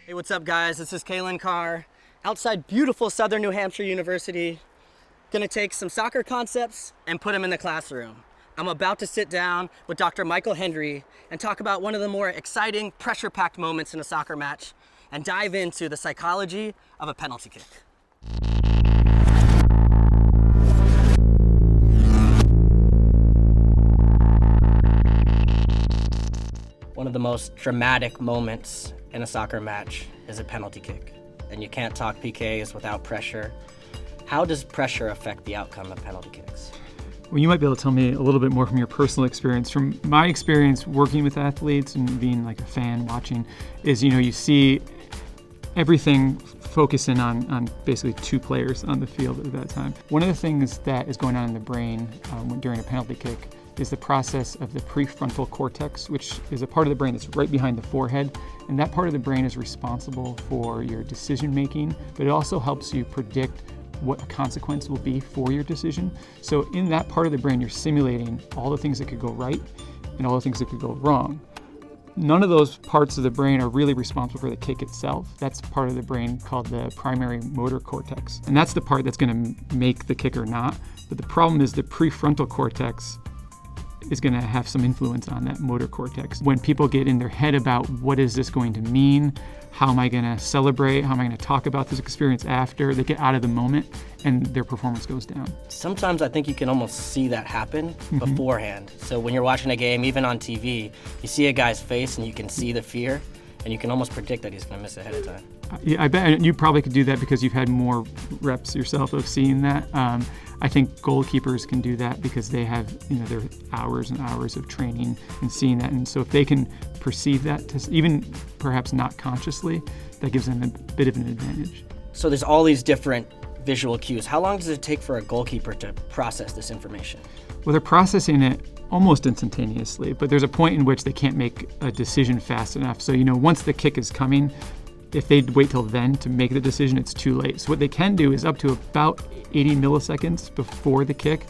Hey, what's up guys? This is Calen Carr, outside beautiful Southern New Hampshire University. Gonna take some soccer concepts and put them in the classroom. I'm about to sit down with Dr. Michael Hendery and talk about one of the more exciting, pressure-packed moments in a soccer match and dive into the psychology of a penalty kick. One of the most dramatic moments in a soccer match is a penalty kick. And you can't talk PKs without pressure. How does pressure affect the outcome of penalty kicks? Well, you might be able to tell me a little bit more from your personal experience. From my experience working with athletes and being like a fan watching is, you see everything focusing on basically two players on the field at that time. One of the things that is going on in the brain during a penalty kick is the process of the prefrontal cortex, which is a part of the brain that's right behind the forehead. And that part of the brain is responsible for your decision making, but it also helps you predict what a consequence will be for your decision. So in that part of the brain, you're simulating all the things that could go right and all the things that could go wrong. None of those parts of the brain are really responsible for the kick itself. That's part of the brain called the primary motor cortex. And that's the part that's going to make the kick or not. But the problem is the prefrontal cortex is going to have some influence on that motor cortex. When people get in their head about what is this going to mean, how am I going to celebrate, how am I going to talk about this experience after, they get out of the moment and their performance goes down. Sometimes I think you can almost see that happen beforehand. So when you're watching a game, even on TV, you see a guy's face and you can see the fear and you can almost predict that he's going to miss ahead of time. Yeah, I bet you probably could do that because you've had more reps yourself of seeing that. I think goalkeepers can do that because they have, their hours and hours of training and seeing that. And so if they can perceive that, even perhaps not consciously, that gives them a bit of an advantage. So there's all these different visual cues. How long does it take for a goalkeeper to process this information? Well, they're processing it almost instantaneously, but there's a point in which they can't make a decision fast enough. So, once the kick is coming, if they wait till then to make the decision, it's too late. So what they can do is up to about 80 milliseconds before the kick,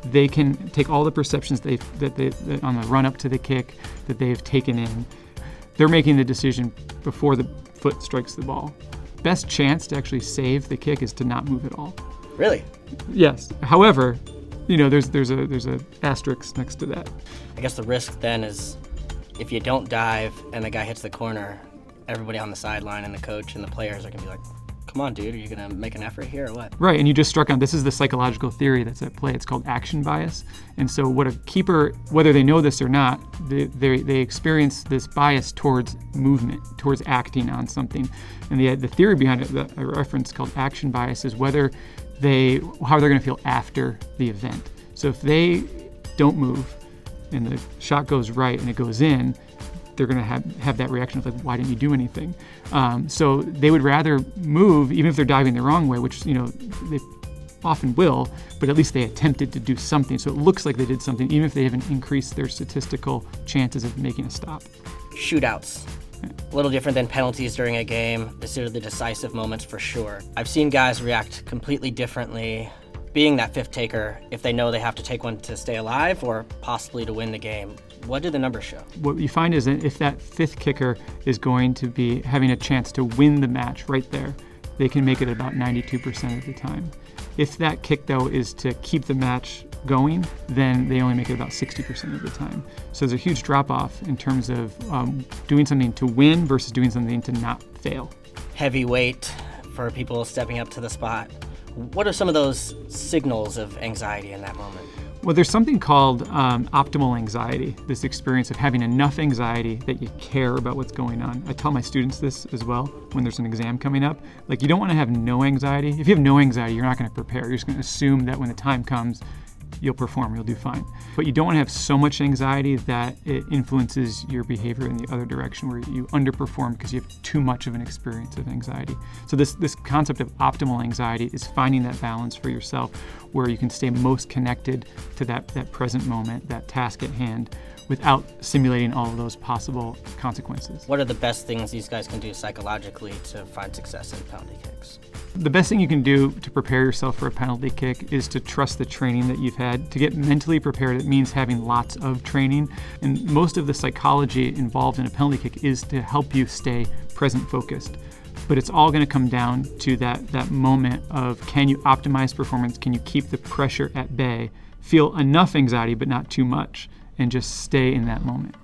they can take all the perceptions that on the run up to the kick that they've taken in. They're making the decision before the foot strikes the ball. Best chance to actually save the kick is to not move at all. Really? Yes. However, there's a asterisk next to that. I guess the risk then is if you don't dive and the guy hits the corner, everybody on the sideline and the coach and the players are going to be like, come on, dude, are you going to make an effort here or what? Right, and you just struck on, this is the psychological theory that's at play. It's called action bias. And so what a keeper, whether they know this or not, they experience this bias towards movement, towards acting on something. And the theory behind it, that I referenced called action bias, is how they're going to feel after the event. So if they don't move and the shot goes right and it goes in, they're going to have that reaction of like, why didn't you do anything? So they would rather move, even if they're diving the wrong way, which they often will, but at least they attempted to do something. So it looks like they did something, even if they haven't increased their statistical chances of making a stop. Shootouts. A little different than penalties during a game. These are the decisive moments for sure. I've seen guys react completely differently, being that fifth taker, if they know they have to take one to stay alive or possibly to win the game. What do the numbers show? What you find is that if that fifth kicker is going to be having a chance to win the match right there, they can make it about 92% of the time. If that kick, though, is to keep the match going, then they only make it about 60% of the time. So there's a huge drop-off in terms of doing something to win versus doing something to not fail. Heavy weight for people stepping up to the spot. What are some of those signals of anxiety in that moment? Well, there's something called optimal anxiety, this experience of having enough anxiety that you care about what's going on. I tell my students this as well when there's an exam coming up. Like, you don't want to have no anxiety. If you have no anxiety, you're not going to prepare. You're just going to assume that when the time comes, you'll perform, you'll do fine. But you don't want to have so much anxiety that it influences your behavior in the other direction, where you underperform because you have too much of an experience of anxiety. So this concept of optimal anxiety is finding that balance for yourself where you can stay most connected to that present moment, that task at hand, without simulating all of those possible consequences. What are the best things these guys can do psychologically to find success in penalty kicks? The best thing you can do to prepare yourself for a penalty kick is to trust the training that you've had. To get mentally prepared, it means having lots of training. And most of the psychology involved in a penalty kick is to help you stay present focused. But it's all going to come down to that moment of, can you optimize performance? Can you keep the pressure at bay? Feel enough anxiety, but not too much, and just stay in that moment.